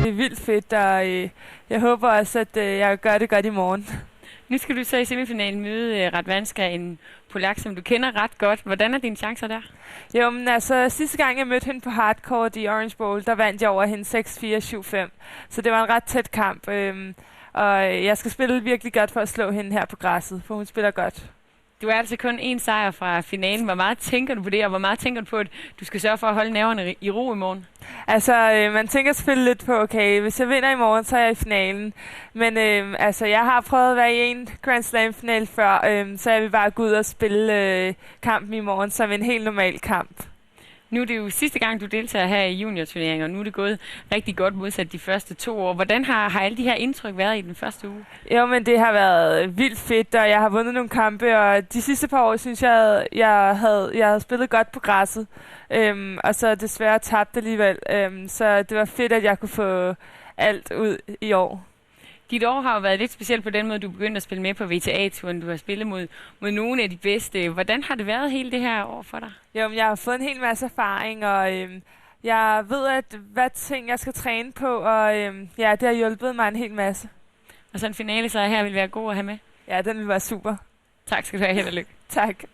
Det er vildt fedt, og jeg håber også, at jeg gør det godt i morgen. Nu skal du så i semifinalen møde Radwanska, en polak, som du kender ret godt. Hvordan er dine chancer der? Jo, men altså sidste gang jeg mødte hende på hardcourt i Orange Bowl, der vandt jeg over hende 6-4, 7-5. Så det var en ret tæt kamp, og jeg skal spille virkelig godt for at slå hende her på græsset, for hun spiller godt. Du er altså kun én sejr fra finalen. Hvor meget tænker du på det, og hvor meget tænker du på, at du skal sørge for at holde nerverne i ro i morgen? Altså, man tænker selvfølgelig lidt på, okay, hvis jeg vinder i morgen, så er jeg i finalen. Men altså, jeg har prøvet at være i en Grand Slam-final før, så jeg vil bare gå ud og spille kampen i morgen som en helt normal kamp. Nu er det jo sidste gang, du deltager her i juniorturneringen, og nu er det gået rigtig godt modsat de første 2 år. Hvordan har alle de her indtryk været i den første uge? Jo, men det har været vildt fedt, og jeg har vundet nogle kampe, og de sidste par år synes jeg havde spillet godt på græsset, og så desværre tabt alligevel. Så det var fedt, at jeg kunne få alt ud i år. Dit år har jo været lidt specielt på den måde, du begyndte at spille med på WTA-turen. Du har spillet mod nogle af de bedste. Hvordan har det været hele det her år for dig? Jo, men jeg har fået en hel masse erfaring, og jeg ved, hvad ting jeg skal træne på, og ja, det har hjulpet mig en hel masse. Og så en finale så her vil være god at have med? Ja, den vil være super. Tak skal du have. Held og lykke. Tak.